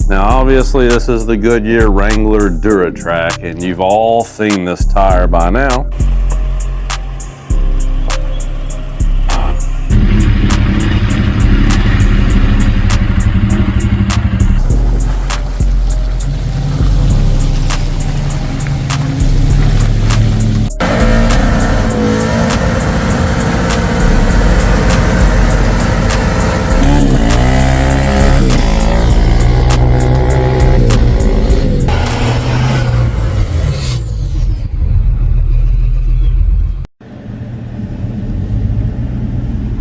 Now obviously this is the Goodyear Wrangler DuraTrack, and you've all seen this tire by now.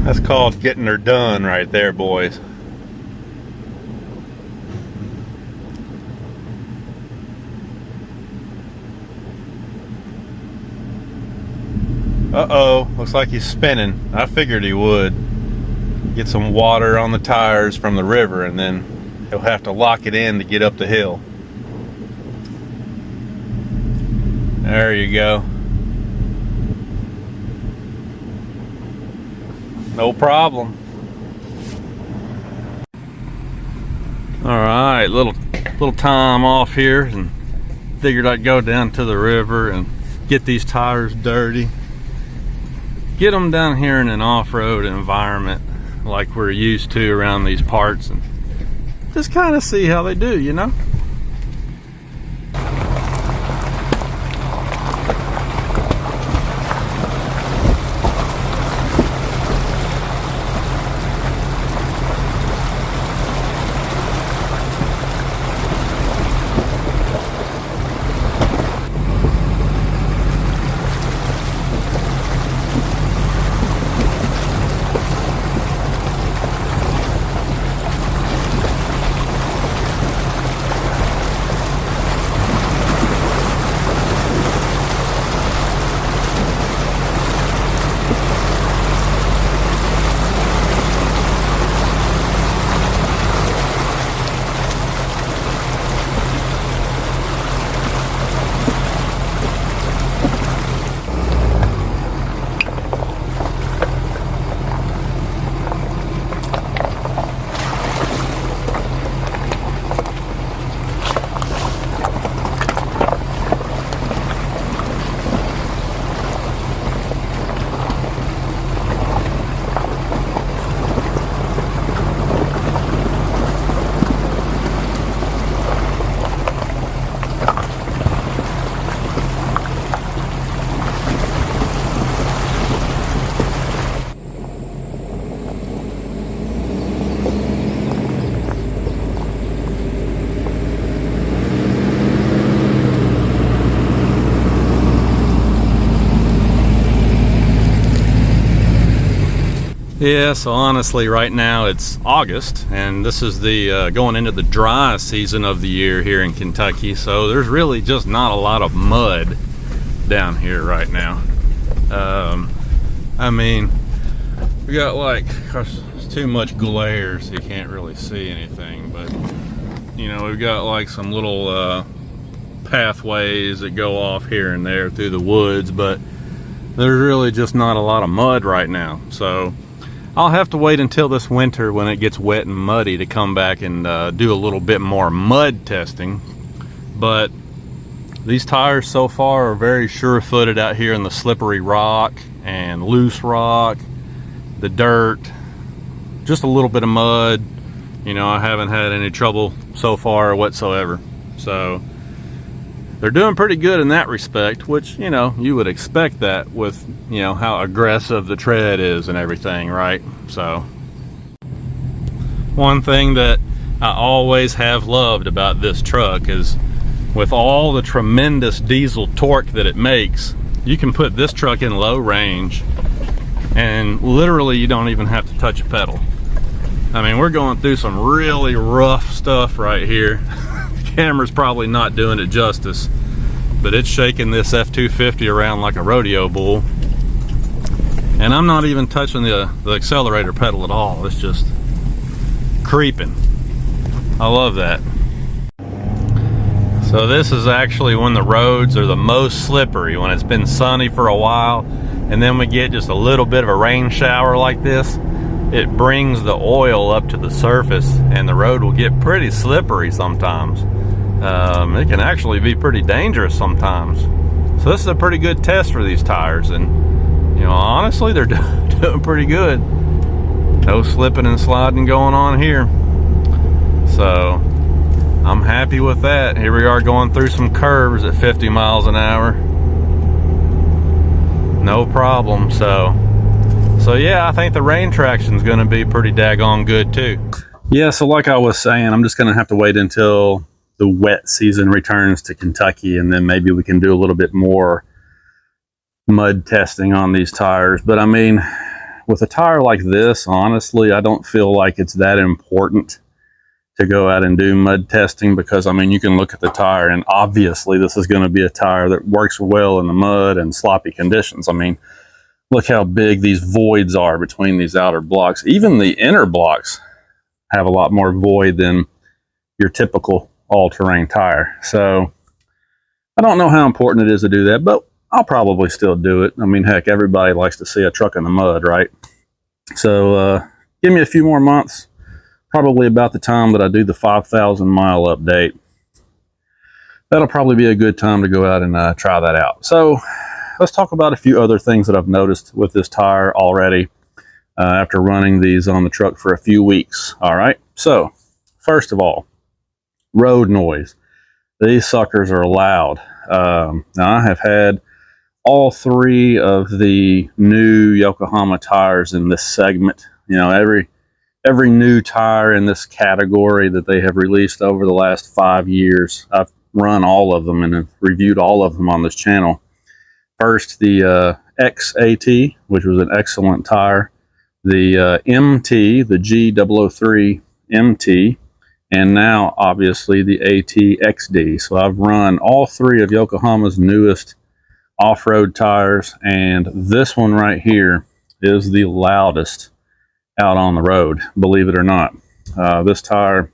That's called getting her done right there, boys. Uh-oh, looks like he's spinning. I figured he would. Get some water on the tires from the river, and then he'll have to lock it in to get up the hill. There you go. No problem. All right, little time off here, and figured I'd go down to the river and get these tires dirty. Get them down here in an off-road environment like we're used to around these parts, and just kind of see how they do, you know? Yeah, so honestly right now it's August, and this is the going into the dry season of the year here in Kentucky, so there's really just not a lot of mud down here right now. I mean, we got like, gosh, there's too much glare so you can't really see anything, but you know, we've got like some little pathways that go off here and there through the woods, but there's really just not a lot of mud right now. So I'll have to wait until this winter when it gets wet and muddy to come back and do a little bit more mud testing. But these tires so far are very sure-footed out here in the slippery rock and loose rock, the dirt, just a little bit of mud. You know, I haven't had any trouble so far whatsoever. So they're doing pretty good in that respect, which, you know, you would expect that with, you know, how aggressive the tread is and everything, right? So one thing that I always have loved about this truck is with all the tremendous diesel torque that it makes, you can put this truck in low range and literally you don't even have to touch a pedal. I mean, we're going through some really rough stuff right here. Camera's probably not doing it justice, but it's shaking this F-250 around like a rodeo bull, and I'm not even touching the accelerator pedal at all. It's just creeping. I love that. So this is actually when the roads are the most slippery, when it's been sunny for a while and then we get just a little bit of a rain shower like this. it brings the oil up to the surface, and the road will get pretty slippery sometimes. It can actually be pretty dangerous sometimes. So this is a pretty good test for these tires, and you know, honestly, they're doing pretty good. No slipping and sliding going on here. So I'm happy with that. Here we are going through some curves at 50 miles an hour. No problem. So yeah, I think the rain traction is going to be pretty daggone good too. Yeah, so like I was saying, I'm just going to have to wait until the wet season returns to Kentucky, and then maybe we can do a little bit more mud testing on these tires. But I mean, with a tire like this, honestly, I don't feel like it's that important to go out and do mud testing, because I mean, you can look at the tire and obviously this is going to be a tire that works well in the mud and sloppy conditions. I mean, look how big these voids are between these outer blocks. Even the inner blocks have a lot more void than your typical all-terrain tire. So I don't know how important it is to do that, but I'll probably still do it. I mean, heck, everybody likes to see a truck in the mud, right? So give me a few more months, probably about the time that I do the 5,000 mile update. That'll probably be a good time to go out and try that out. So let's talk about a few other things that I've noticed with this tire already after running these on the truck for a few weeks. All right, so first of all, road noise. These suckers are loud. Now I have had all three of the new Yokohama tires in this segment. You know, every new tire in this category that they have released over the last 5 years, I've run all of them and have reviewed all of them on this channel. First, the XAT, which was an excellent tire. The MT, the G003 MT, and now obviously the AT-XD. So I've run all three of Yokohama's newest off-road tires, and this one right here is the loudest out on the road, believe it or not. This tire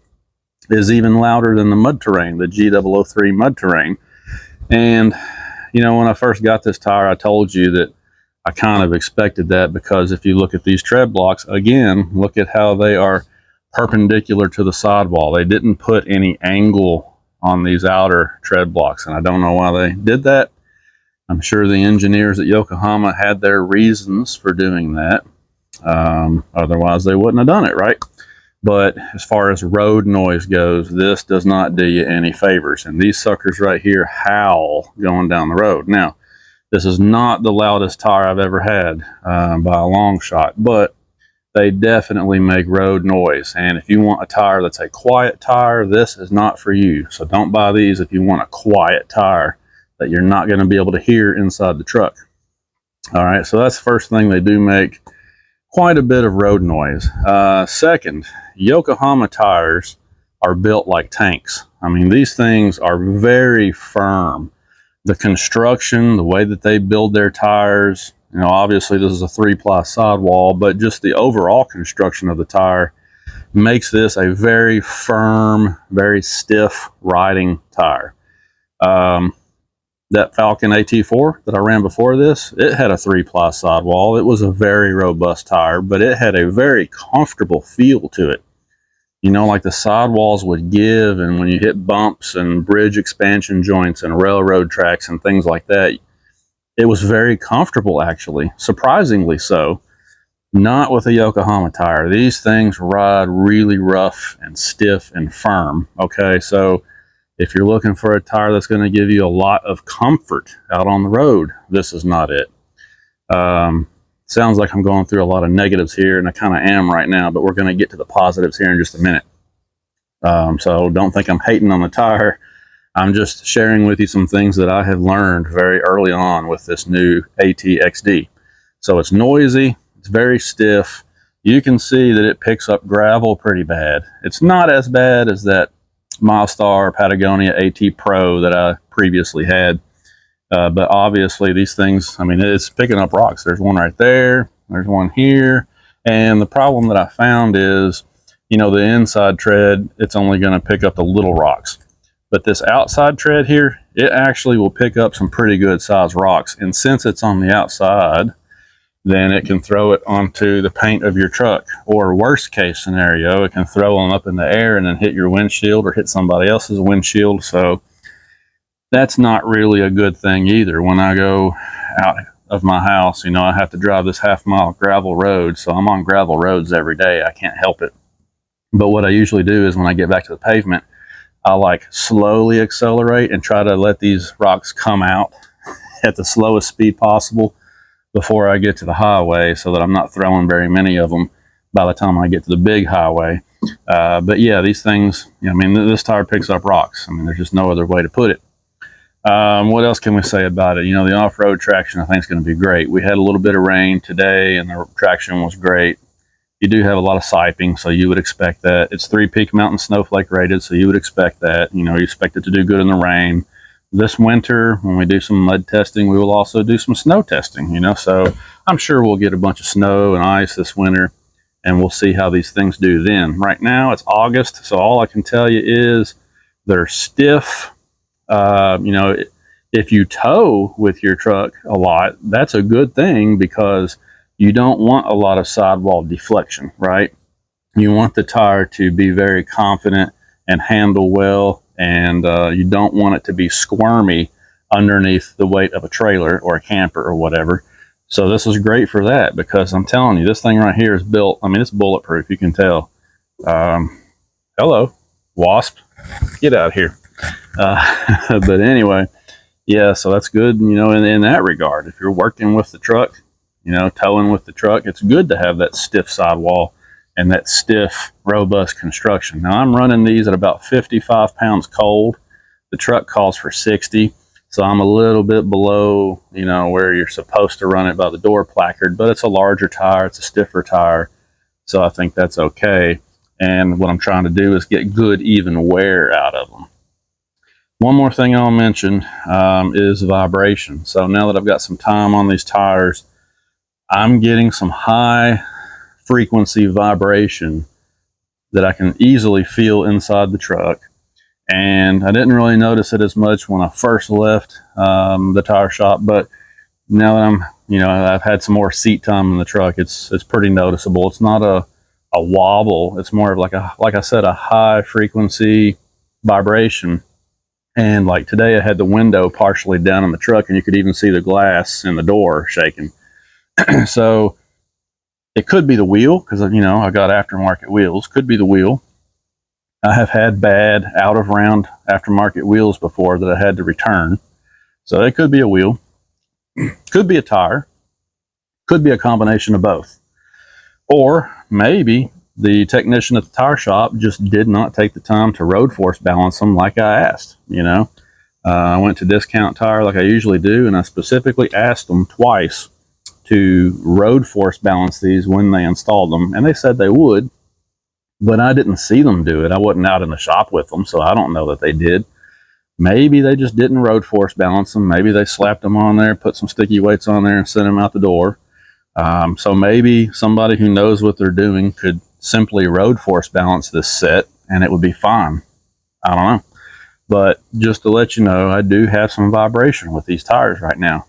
is even louder than the mud terrain, the G003 mud terrain. And you know, when I first got this tire, I told you that I kind of expected that, because if you look at these tread blocks, again, look at how they are perpendicular to the sidewall. They didn't put any angle on these outer tread blocks, and I don't know why they did that. I'm sure the engineers at Yokohama had their reasons for doing that. Otherwise, they wouldn't have done it, right? But as far as road noise goes, this does not do you any favors. And these suckers right here howl going down the road. Now, this is not the loudest tire I've ever had by a long shot, but they definitely make road noise. And if you want a tire that's a quiet tire, this is not for you. So don't buy these if you want a quiet tire that you're not going to be able to hear inside the truck. All right, so that's the first thing. They do make quite a bit of road noise. Second, Yokohama tires are built like tanks. I mean, these things are very firm. The construction, the way that they build their tires, you know, obviously this is a 3-ply sidewall, but just the overall construction of the tire makes this a very firm, very stiff riding tire. That Falcon AT4 that I ran before this, it had a 3-ply sidewall. It was a very robust tire, but it had a very comfortable feel to it. You know, like the sidewalls would give, and when you hit bumps and bridge expansion joints and railroad tracks and things like that, it was very comfortable, actually, surprisingly so. Not with a Yokohama tire. These things ride really rough and stiff and firm. Okay, so if you're looking for a tire that's going to give you a lot of comfort out on the road, this is not it. Sounds like I'm going through a lot of negatives here, and I kind of am right now, but we're going to get to the positives here in just a minute. So don't think I'm hating on the tire. I'm just sharing with you some things that I have learned very early on with this new AT-XD. So it's noisy, it's very stiff. You can see that it picks up gravel pretty bad. It's not as bad as that Milestar Patagonia AT Pro that I previously had. But obviously these things, I mean, it's picking up rocks. There's one right there, there's one here. And the problem that I found is, you know, the inside tread, it's only going to pick up the little rocks. But this outside tread here, it actually will pick up some pretty good sized rocks. And since it's on the outside, then it can throw it onto the paint of your truck. Or worst case scenario, it can throw them up in the air and then hit your windshield or hit somebody else's windshield. So that's not really a good thing either. When I go out of my house, I have to drive this half-mile gravel road, so I'm on gravel roads every day. I can't help it. But what I usually do is when I get back to the pavement, I like slowly accelerate and try to let these rocks come out at the slowest speed possible before I get to the highway, so that I'm not throwing very many of them by the time I get to the big highway. But yeah, these things, this tire picks up rocks. There's just no other way to put it. What else can we say about it? The off-road traction, I think, is going to be great. We had a little bit of rain today, and the traction was great. You do have a lot of siping, so you would expect that. It's 3 Peak Mountain snowflake rated, so you would expect that. You expect it to do good in the rain. This winter, when we do some mud testing, we will also do some snow testing, so I'm sure we'll get a bunch of snow and ice this winter, and we'll see how these things do then. Right now, it's August, so all I can tell you is they're stiff. If you tow with your truck a lot, that's a good thing, because you don't want a lot of sidewall deflection, right? You want the tire to be very confident and handle well, and you don't want it to be squirmy underneath the weight of a trailer or a camper or whatever. So this is great for that, because I'm telling you, this thing right here is built, it's bulletproof, you can tell. Hello, wasp, get out here. But anyway, yeah, so that's good, in that regard. If you're working with the truck, towing with the truck, it's good to have that stiff sidewall and that stiff, robust construction. Now, I'm running these at about 55 pounds cold. The truck calls for 60, so I'm a little bit below, where you're supposed to run it by the door placard, but it's a larger tire, it's a stiffer tire, so I think that's okay. And what I'm trying to do is get good, even wear out of them. One more thing I'll mention is vibration. So now that I've got some time on these tires, I'm getting some high frequency vibration that I can easily feel inside the truck. And I didn't really notice it as much when I first left the tire shop, but now that I've had some more seat time in the truck, it's pretty noticeable. It's not a wobble. It's more of like I said, a high frequency vibration. And like today, I had the window partially down in the truck, and you could even see the glass in the door shaking. So it could be the wheel, because I got aftermarket wheels. Could be the wheel. I have had bad out of round aftermarket wheels before that I had to return. So it could be a wheel, could be a tire, could be a combination of both. Or maybe the technician at the tire shop just did not take the time to road force balance them like I asked. I went to Discount Tire like I usually do, and I specifically asked them twice to road force balance these when they installed them, and they said they would, but I didn't see them do it. I wasn't out in the shop with them, so I don't know that they did. Maybe they just didn't road force balance them. Maybe they slapped them on there, put some sticky weights on there, and sent them out the door. So maybe somebody who knows what they're doing could simply road force balance this set, and it would be fine. I don't know. But just to let you know, I do have some vibration with these tires right now.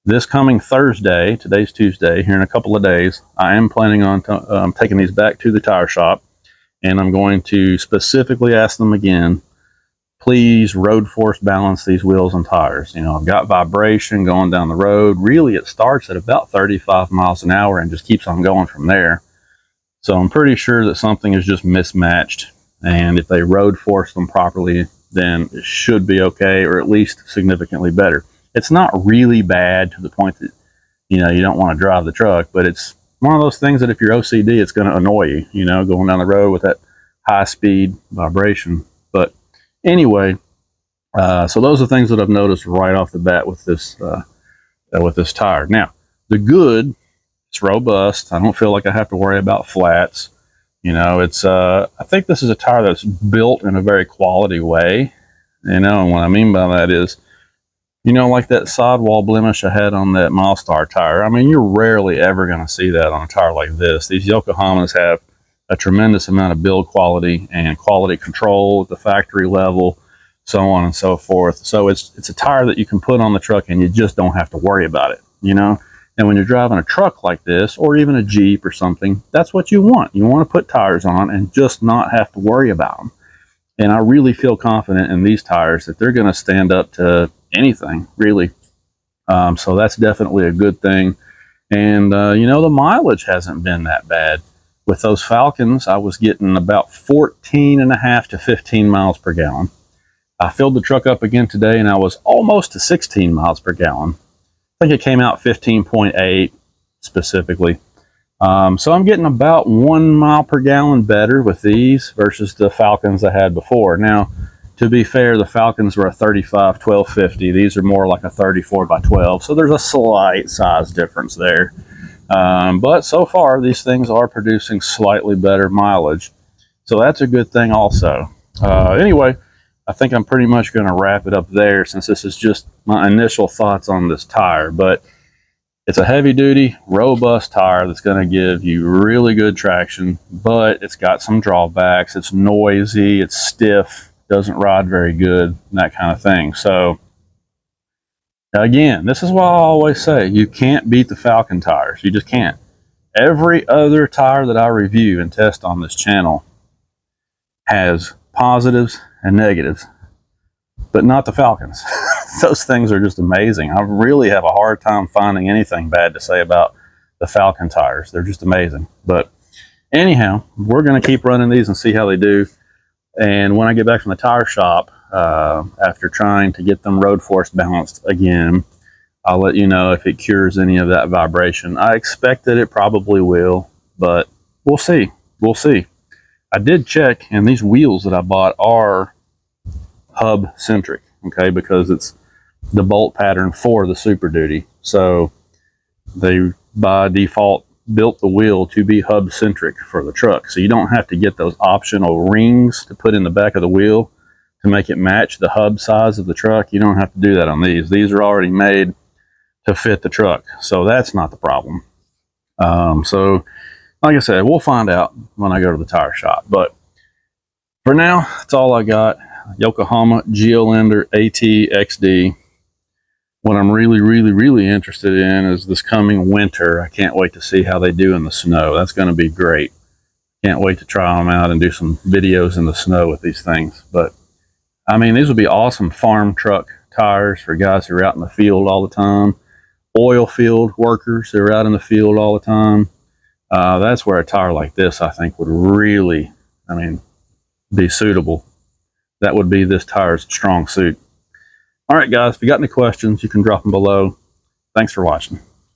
This coming Thursday, today's Tuesday, here in a couple of days, I am planning on taking these back to the tire shop, and I'm going to specifically ask them again, please road force balance these wheels and tires. I've got vibration going down the road. Really, it starts at about 35 miles an hour and just keeps on going from there. So I'm pretty sure that something is just mismatched, and if they road force them properly, then it should be okay, or at least significantly better. It's not really bad to the point that you don't want to drive the truck, but it's one of those things that if you're OCD, it's going to annoy you, going down the road with that high speed vibration. But anyway, so those are things that I've noticed right off the bat with this tire. Now, the good, it's robust. I don't feel like I have to worry about flats. I think this is a tire that's built in a very quality way. And what I mean by that is, like that sidewall blemish I had on that Milestar tire. You're rarely ever going to see that on a tire like this. These Yokohamas have a tremendous amount of build quality and quality control at the factory level, so on and so forth. So it's a tire that you can put on the truck and you just don't have to worry about it. And when you're driving a truck like this, or even a Jeep or something, that's what you want. You want to put tires on and just not have to worry about them. And I really feel confident in these tires that they're going to stand up to anything, really. So that's definitely a good thing. And, you know, the mileage hasn't been that bad. With those Falcons, I was getting about 14.5 to 15 miles per gallon. I filled the truck up again today, and I was almost to 16 miles per gallon. I think it came out 15.8 specifically. So I'm getting about 1 mile per gallon better with these versus the Falcons I had before. Now, to be fair, the Falcons were a 35 1250. These are more like a 34 by 12. So there's a slight size difference there. But so far, these things are producing slightly better mileage. So that's a good thing also. Anyway, I think I'm pretty much going to wrap it up there since this is just my initial thoughts on this tire. But it's a heavy duty, robust tire that's going to give you really good traction, but it's got some drawbacks. It's noisy, it's stiff, doesn't ride very good, that kind of thing. So again, this is why I always say you can't beat the Falcon tires. You just can't. Every other tire that I review and test on this channel has positives and negatives, but not the Falcons. Those things are just amazing. I really have a hard time finding anything bad to say about the Falcon tires. They're just amazing. But anyhow, we're going to keep running these and see how they do. And when I get back from the tire shop, after trying to get them road force balanced again, I'll let you know if it cures any of that vibration. I expect that it probably will, but we'll see. We'll see. I did check, and these wheels that I bought are hub centric, okay, because it's the bolt pattern for the Super Duty. So they by default built the wheel to be hub centric for the truck. So you don't have to get those optional rings to put in the back of the wheel to make it match the hub size of the truck. You don't have to do that on these. These are already made to fit the truck. So that's not the problem. So like I said, we'll find out when I go to the tire shop. But for now, that's all I got. Yokohama Geolandar AT XD. What I'm really interested in is this coming winter. I can't wait to see how they do in the snow. That's going to be great. Can't wait to try them out and do some videos in the snow with these things. But I mean, these would be awesome farm truck tires for guys who are out in the field all the time. Oil field workers who are out in the field all the time. That's where a tire like this, I think, would really, I mean, be suitable. That would be this tire's strong suit. All right, guys, if you got any questions, you can drop them below. Thanks for watching.